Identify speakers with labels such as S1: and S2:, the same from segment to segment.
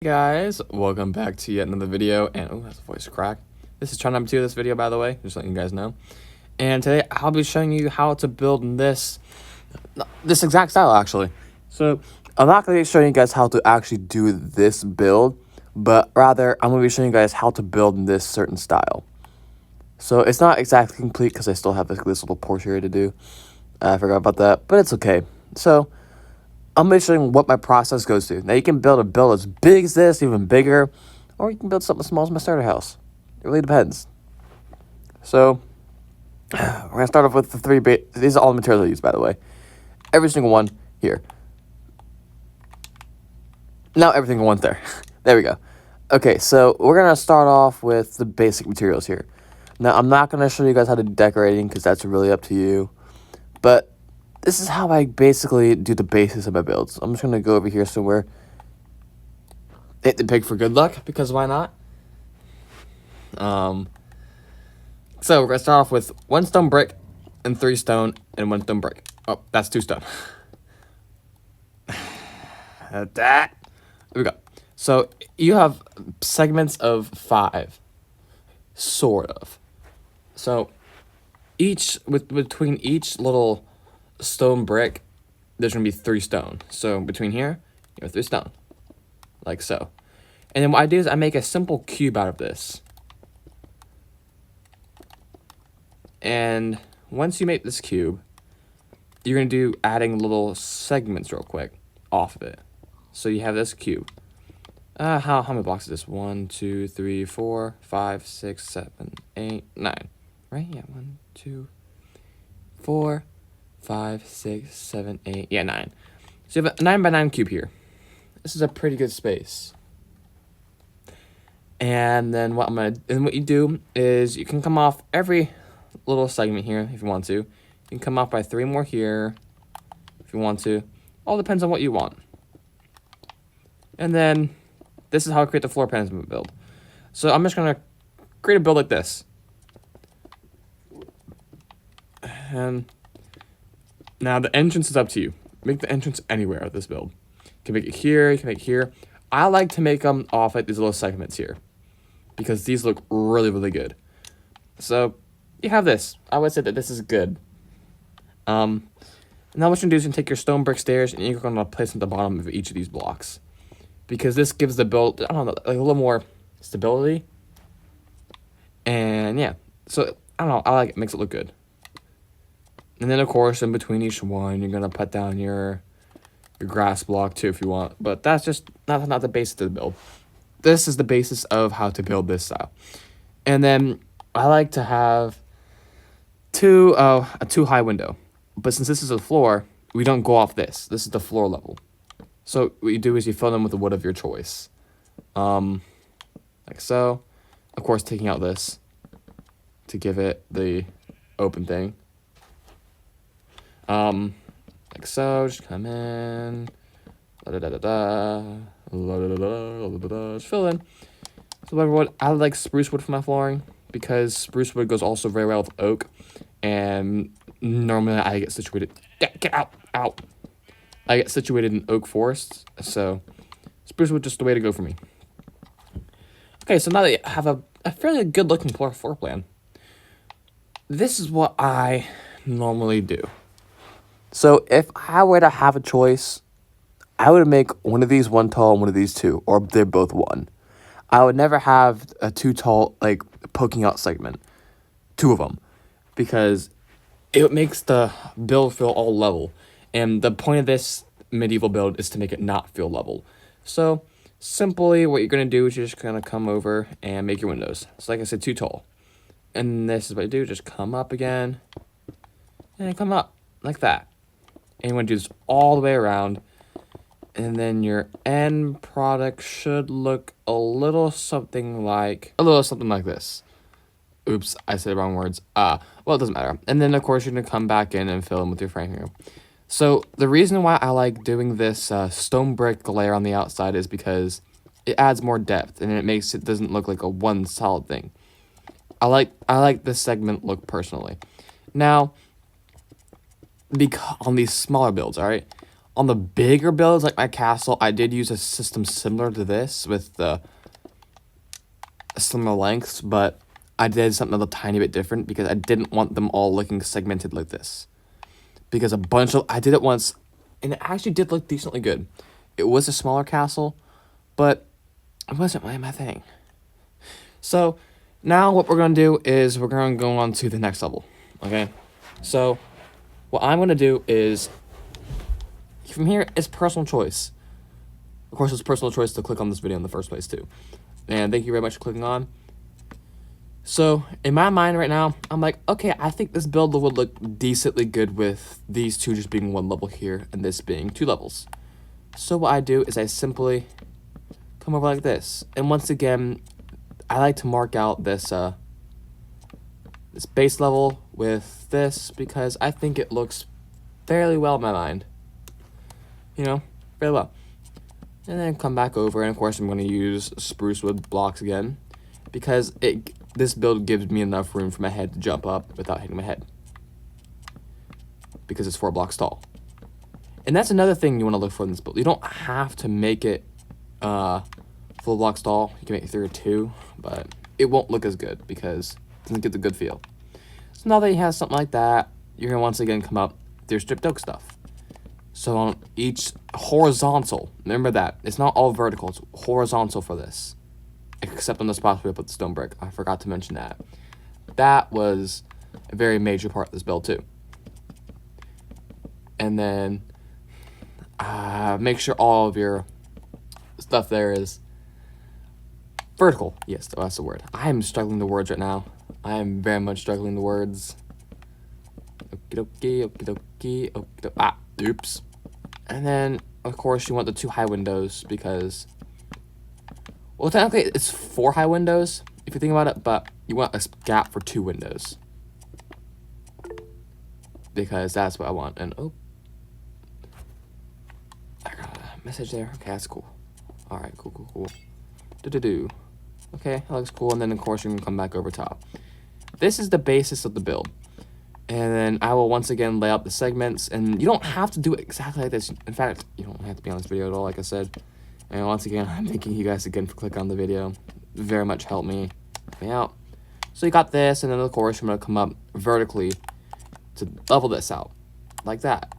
S1: Guys, welcome back to yet another video. And oh, that's a voice crack. This is try number 2 of this video, by the way, just letting you guys know. And today I'll be showing you how to build this exact style, actually. So I'm not going to be showing you guys how to actually do this build, but rather I'm going to be showing you guys how to build this certain style. So it's not exactly complete because I still have this little portion here to do. I forgot about that, but it's okay. So I'm going to show you what my process goes to. Now, you can build a build as big as this, even bigger, or you can build something as small as my starter house. It really depends. So, we're going to start off with the three these are all the materials I use, by the way. Every single one here. Now, every single one's there. There we go. Okay, so we're going to start off with the basic materials here. Now, I'm not going to show you guys how to do decorating because that's really up to you. But this is how I basically do the basis of my builds. I'm just going to go over here somewhere. Hit the pig for good luck, because why not? So we're going to start off with 1 stone brick and 3 stone and 1 stone brick. Oh, that's 2 stone. There we go. So you have segments of 5, sort of. So between each little stone brick, there's gonna be 3 stone. So between here, you have 3 stone, like so. And then what I do is I make a simple cube out of this. And once you make this cube, you're gonna do adding little segments real quick off of it. So you have this cube. How many blocks is this? 1, 2, 3, 4, 5, 6, 7, 8, 9. Right? Yeah, 1, 2, 4, 5, 6, 7, 8. Yeah, 9. So you have a 9 by 9 cube here. This is a pretty good space. And then what you do is you can come off every little segment here if you want to. You can come off by 3 more here if you want to. All depends on what you want. And then this is how I create the floor plans build. So I'm just gonna create a build like this. And now the entrance is up to you. Make the entrance anywhere of this build. You can make it here, you can make it here. I like to make them off like these little segments here, because these look really, really good. So you have this. I would say that this is good. Now what you're gonna do is you can take your stone brick stairs and you're gonna place them at the bottom of each of these blocks, because this gives the build, I don't know, like a little more stability. And yeah, so I don't know, I like it. Makes it look good. And then of course in between each one you're gonna put down your grass block too if you want, but that's just not the basis of the build. This is the basis of how to build this style. And then I like to have a 2 high window, but since this is a floor, we don't go off this. This is the floor level. So what you do is you fill them with the wood of your choice, like so. Of course, taking out this to give it the open thing. Like so. Just come in, just fill in. So everyone, I like spruce wood for my flooring because spruce wood goes also very well with oak, and normally I get situated. Get out. I get situated in oak forests, so spruce wood just the way to go for me. Okay, so now that you have a fairly good looking floor plan, this is what I normally do. So if I were to have a choice, I would make one of these 1 tall and one of these 2, or they're both 1. I would never have a 2 tall, like, poking out segment, 2 of them, because it makes the build feel all level. And the point of this medieval build is to make it not feel level. So simply what you're going to do is you're just going to come over and make your windows. So like I said, 2 tall. And this is what you do. Just come up again and come up like that. And you want to do this all the way around. And then your end product should look a little something like this. Oops, I said the wrong words. Well, it doesn't matter. And then, of course, you're going to come back in and fill in with your frame here. So the reason why I like doing this stone brick layer on the outside is because it adds more depth, and it doesn't look like a one solid thing. I like this segment look personally. Now, on these smaller builds, all right, On the bigger builds, like my castle, I did use a system similar to this with the similar lengths, but I did something a tiny bit different because I didn't want them all looking segmented like this. Because I did it once, and it actually did look decently good. It was a smaller castle, but it wasn't really my thing. So now what we're going to do is we're going to go on to the next level, okay? So what I'm going to do is, from here, it's personal choice. Of course, it's personal choice to click on this video in the first place, too. And thank you very much for clicking on. So, in my mind right now, I'm like, okay, I think this build would look decently good with these two just being one level here and this being 2 levels. So what I do is I simply come over like this. And once again, I like to mark out this this base level with this because I think it looks fairly well in my mind. You know, very well. And then come back over, and of course I'm going to use spruce wood blocks again because this build gives me enough room for my head to jump up without hitting my head because it's 4 blocks tall. And that's another thing you want to look for in this build. You don't have to make it 4 blocks tall. You can make it 3 or 2, but it won't look as good because it doesn't get the good feel. So now that you have something like that, you're going to once again come up with your stripped oak stuff. So on each horizontal, remember that, it's not all vertical, it's horizontal for this. Except on the spots where I put the stone brick. I forgot to mention that. That was a very major part of this build too. And then make sure all of your stuff there is vertical. Yes, that's the word. I am struggling the words right now. I am very much struggling the words. Okie dokie. Oops. And then, of course, you want the 2 high windows because, well, technically it's 4 high windows if you think about it, but you want a gap for 2 windows because that's what I want. And oh, I got a message there. Okay, that's cool. All right, cool. Okay, that looks cool. And then, of course, you can come back over top. This is the basis of the build. And then I will once again lay out the segments. And you don't have to do it exactly like this. In fact, you don't have to be on this video at all, like I said. And once again, I'm thanking you guys again for clicking on the video. Very much helped me out. So you got this, and then of course I'm going to come up vertically to level this out. Like that.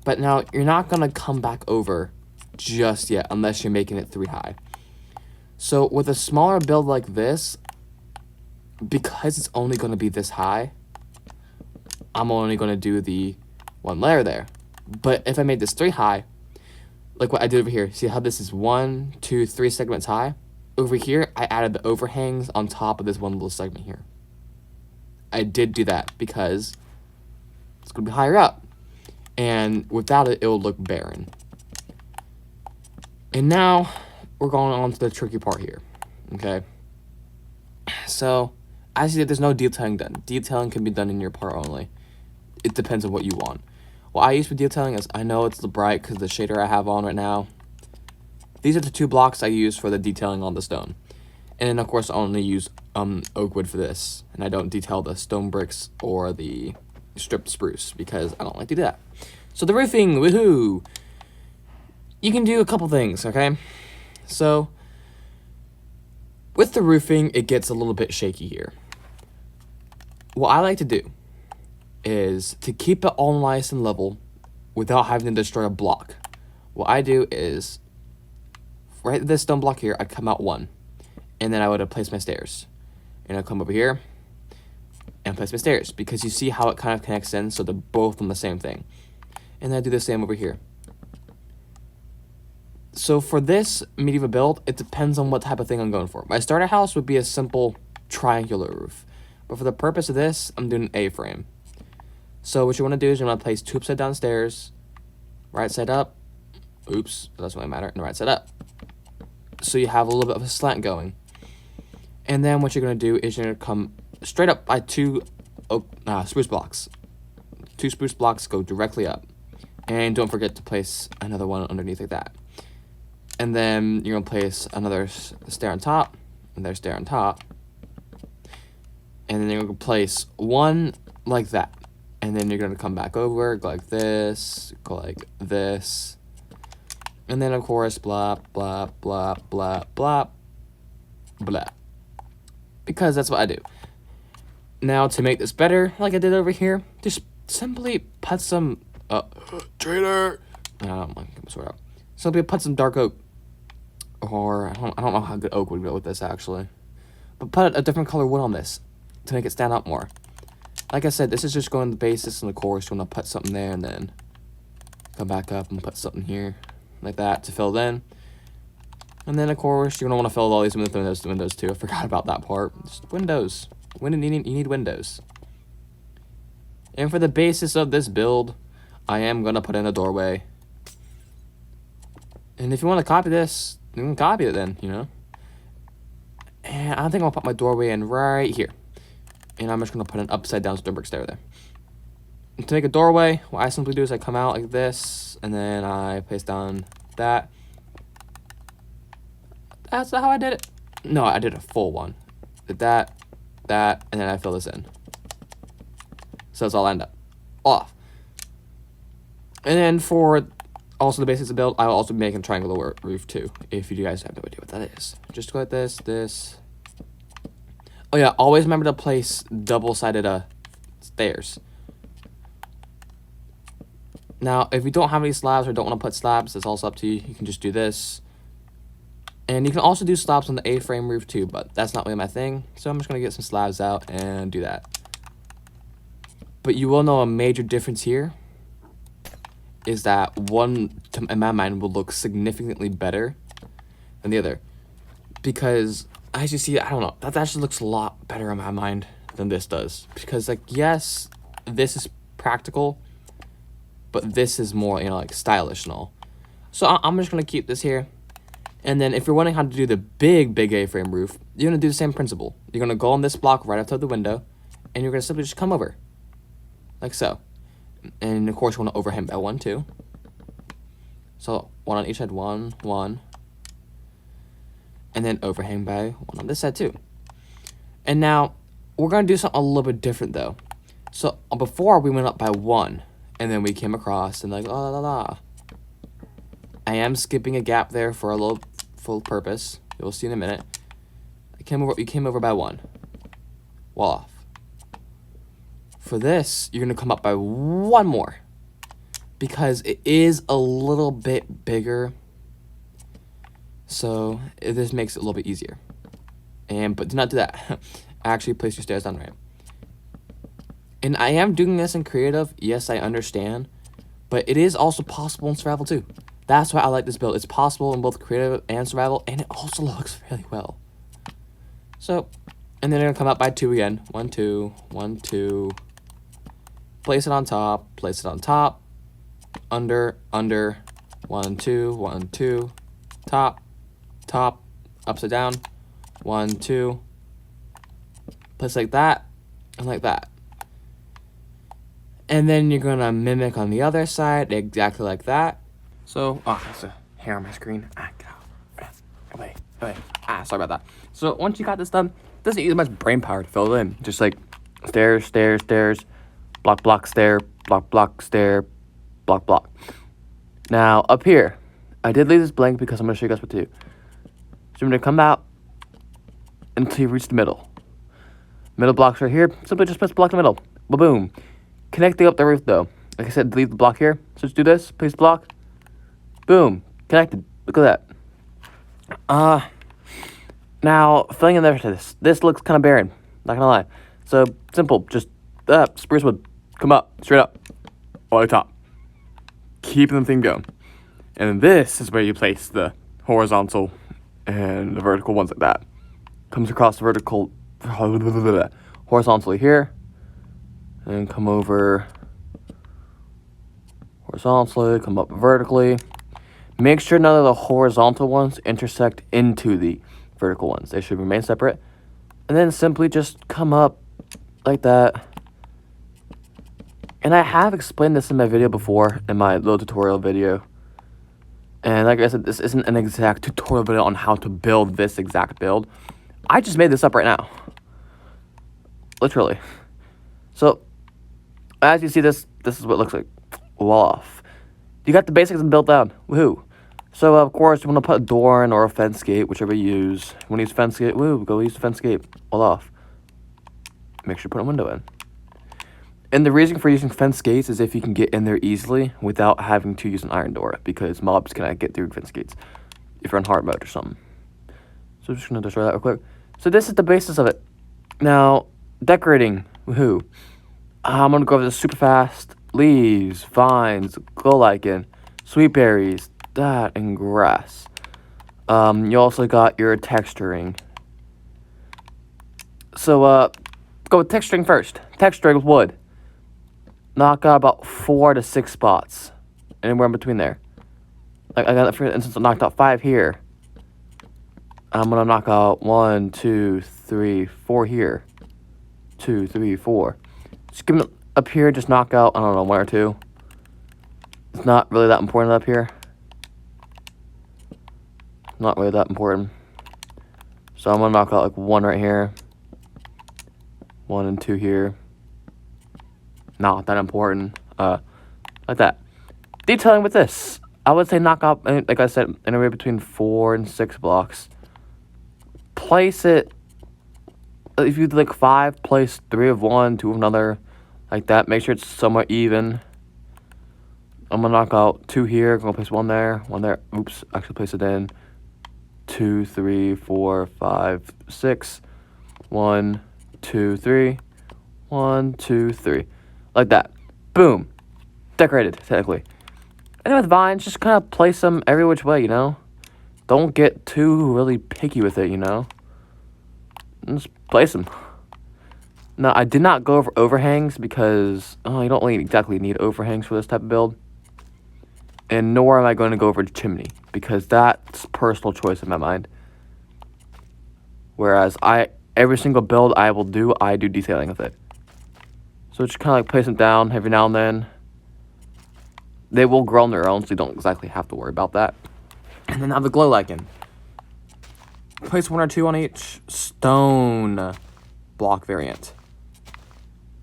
S1: But now, you're not going to come back over just yet unless you're making it 3 high. So with a smaller build like this, because it's only going to be this high, I'm only going to do the 1 layer there. But if I made this 3 high, like what I did over here, see how this is 1, 2, 3 segments high? Over here, I added the overhangs on top of this one little segment here. I did do that because it's going to be higher up. And without it, it will look barren. And now, we're going on to the tricky part here. Okay? So, I see that there's no detailing done. Detailing can be done in your part only. It depends on what you want. What I use for detailing is, I know it's the bright because the shader I have on right now. These are the 2 blocks I use for the detailing on the stone. And then, of course, I only use oak wood for this. And I don't detail the stone bricks or the stripped spruce because I don't like to do that. So the roofing, woohoo! You can do a couple things, okay? So, with the roofing, it gets a little bit shaky here. What I like to do is to keep it all nice and level without having to destroy a block. What I do is, right at this stone block here, I come out 1. And then I would place my stairs. And I come over here and place my stairs. Because you see how it kind of connects in, so they're both on the same thing. And then I do the same over here. So for this medieval build, it depends on what type of thing I'm going for. My starter house would be a simple triangular roof. But for the purpose of this, I'm doing an A-frame. So what you want to do is you want to place 2 upside down stairs, right side up, oops, that doesn't really matter, and right side up. So you have a little bit of a slant going. And then what you're going to do is you're going to come straight up by 2 spruce blocks. 2 spruce blocks go directly up. And don't forget to place another one underneath like that. And then you're going to place another stair on top, another stair on top. And then you're going to place 1 like that. And then you're going to come back over, go like this, go like this. And then, of course, blah, blah, blah, blah, blah, blah. Because that's what I do. Now, to make this better, like I did over here, just simply put some... traitor! No, I'm going to sort out. Simply put some dark oak. Or, I don't know how good oak would go with this, actually. But put a different color wood on this to make it stand out more. Like I said, this is just going the basis and the course. You want to put something there and then come back up and put something here. Like that to fill in. And then, of course, you're going to want to fill all these windows too. I forgot about that part. Just windows. You need windows. And for the basis of this build, I am going to put in a doorway. And if you want to copy this, you can copy it then, you know. And I think I'll put my doorway in right here. And I'm just going to put an upside down stone brick stair there. And to make a doorway, what I simply do is I come out like this, and then I place down that. That's how I did it. No, I did a full one. Did that, and then I fill this in. So it's all end up off. And then for also the basics of the build, I will also be making a triangular roof too, if you guys have no idea what that is. Just go like this. Oh yeah, always remember to place double-sided stairs. Now, if you don't have any slabs or don't want to put slabs, it's also up to you. You can just do this. And you can also do slabs on the A-frame roof too, but that's not really my thing. So I'm just going to get some slabs out and do that. But you will know a major difference here is that one, in my mind, will look significantly better than the other. Because, as you see, I don't know, that actually looks a lot better in my mind than this does. Because, like, yes, this is practical, but this is more, you know, like, stylish and all. So I'm just going to keep this here. And then if you're wondering how to do the big A-frame roof, you're going to do the same principle. You're going to go on this block right outside the window, and you're going to simply just come over. Like so. And, of course, you want to overhang by 1, 2. So, 1 on each side, 1, 1. And then overhang by 1 on this side, too. And now, we're going to do something a little bit different, though. So, before we went up by 1, and then we came across, and like, la la la. I am skipping a gap there for a little full purpose. You'll see in a minute. You came over by 1. Wall off. For this, you're going to come up by 1 more. Because it is a little bit bigger. So, this makes it a little bit easier. But do not do that. Actually, place your stairs down right. And I am doing this in creative. Yes, I understand. But it is also possible in survival too. That's why I like this build. It's possible in both creative and survival. And it also looks really well. So, and then you're going to come up by 2 again. 1, 2, 1, 2. Place it on top. Place it on top. Under. 1, 2, 1, 2. Top. Upside down. 1, 2. Place like that. And like that. And then you're going to mimic on the other side. Exactly like that. So, there's a hair on my screen. Get out. Away. Sorry about that. So, once you got this done, it doesn't use much brain power to fill it in. Just like stairs, block, stair, block, stair, block. Now, up here, I did leave this blank because I'm going to show you guys what to do. So, I'm going to come out until you reach the middle. Middle block's right here. Simply just press block in the middle. Boom. Connecting up the roof, though. Like I said, leave the block here. So, just do this. Place the block. Boom. Connected. Look at that. Now, filling in the rest of this. This looks kind of barren. Not gonna lie. So, simple. Just, spruce wood. Come up. Straight up. All the way top. Keeping the thing going. And this is where you place the horizontal and the vertical ones like that. Comes across the vertical, horizontally here. And come over horizontally, come up vertically. Make sure none of the horizontal ones intersect into the vertical ones. They should remain separate. And then simply just come up like that. And I have explained this in my video before, in my little tutorial video. And like I said, this isn't an exact tutorial video on how to build this exact build. I just made this up right now. Literally. So,
S2: As you see, this is what it looks like. Wall off. You got the basics built down. Woohoo! So of course you want to put a door in or a fence gate, whichever you use. When you use fence gate, go use the fence gate. Wall off. Make sure you put a window in. And the reason for using fence gates is if you can get in there easily without having to use an iron door, because mobs cannot get through fence gates if you're in hard mode or something. So I'm just gonna destroy that real quick. So this is the basis of it. Now, decorating. Woohoo! I'm gonna go over this super fast. Leaves, vines, glow lichen, sweet berries, that, and grass. You also got your texturing. So, go with texturing first. Texturing with wood. Knock out about 4 to 6 spots. Anywhere in between there. Like, I got, for instance, I knocked out 5 here. I'm gonna knock out 1, 2, 3, 4 here. 2, 3, 4. Just give me up here, just knock out, I don't know, 1 or 2. It's not really that important up here. Not really that important. So I'm gonna knock out like 1 right here. 1 and 2 here. Not that important. Like that. Detailing with this, I would say knock out, like I said, anywhere between 4 and 6 blocks. Place it. If you do like 5, place 3 of one, 2 of another, like that. Make sure it's somewhat even. I'm gonna knock out 2 here. I'm gonna place 1 there, 1 there. Oops, actually place it in. 2, 3, 4, 5, 6. 1, 2, 3. 1, 2, 3. Like that. Boom. Decorated, technically. And with vines, just kind of place them every which way, you know? Don't get too really picky with it, you know? Just place them. Now, I did not go over overhangs because you don't really exactly need overhangs for this type of build. And nor am I going to go over the chimney because that's personal choice in my mind. Whereas every single build I do detailing with it. So just kind of like place them down every now and then. They will grow on their own, so you don't exactly have to worry about that. And then have the glow lichen. Place 1 or 2 on each stone block variant.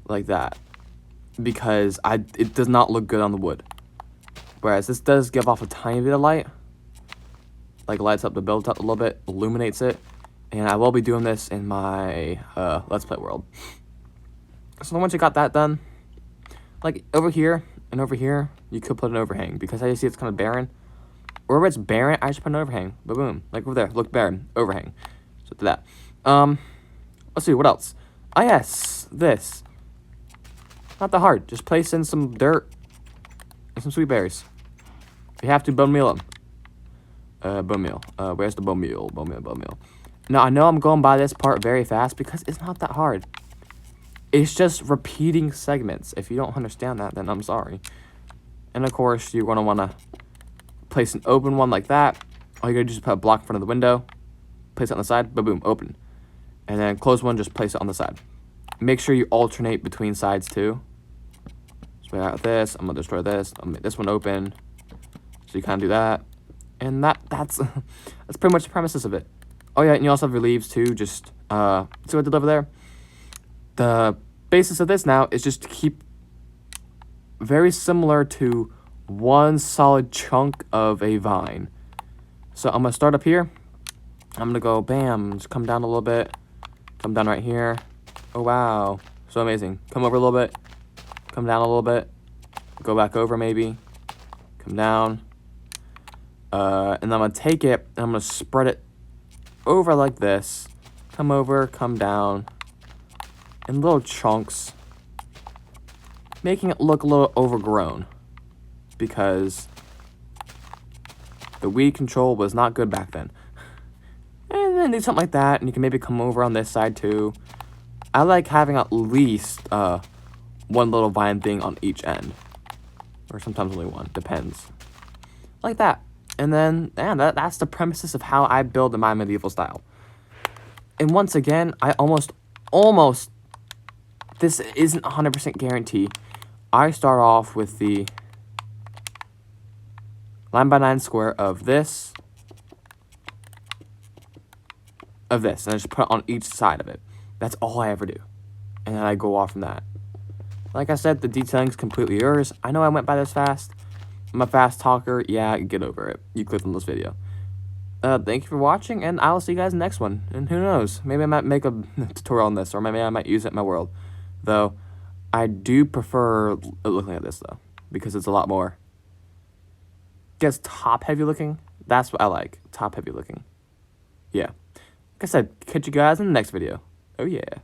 S2: Like that. Because it does not look good on the wood. Whereas this does give off a tiny bit of light. Like lights up the build up a little bit, illuminates it. And I will be doing this in my Let's Play world. So once you got that done, like over here and over here, you could put an overhang. Because as you see, it's kind of barren. Wherever it's barren, I just put an overhang. Boom. Like over there, look, barren, overhang. So do that. Let's see, what else? Oh yes, this. Not that hard. Just place in some dirt and some sweet berries. If you have to, bone meal them. Bone meal. Where's the bone meal? Bone meal. Now, I know I'm going by this part very fast because it's not that hard. It's just repeating segments. If you don't understand that, then I'm sorry. And of course, you're going to want to place an open one like that. All you got to do is put a block in front of the window. Place it on the side. Boom, open. And then close one, just place it on the side. Make sure you alternate between sides too. So I got this. I'm going to destroy this. I'll make this one open. So you kind of do that. And that's that's pretty much the premises of it. Oh yeah, and you also have your leaves too. Just see what I did over there? The basis of this now is just to keep very similar to one solid chunk of a vine. So I'm going to start up here. I'm going to go bam, just come down a little bit. Come down right here. Oh wow, so amazing. Come over a little bit. Come down a little bit. Go back over maybe. Come down. And then I'm going to take it and I'm going to spread it over like this. Come over, come down. In little chunks. Making it look a little overgrown. Because the weed control was not good back then. And then do something like that. And you can maybe come over on this side too. I like having at least one little vine thing on each end. Or sometimes only one. Depends. Like that. And then, that's the premises of how I build in my medieval style. And once again, I almost, this isn't 100% guarantee. I start off with the 9x9 square of this, and I just put it on each side of it. That's all I ever do. And then I go off from that. Like I said, the detailing's completely yours. I know I went by this fast. I'm a fast talker. Yeah, get over it. You clicked on this video. Thank you for watching, and I'll see you guys in the next one. And who knows, maybe I might make a tutorial on this, or maybe I might use it in my world. Though, I do prefer looking at this, though, because it's a lot more, gets top-heavy looking. That's what I like, top-heavy looking. Yeah. Like I said, catch you guys in the next video. Oh, yeah.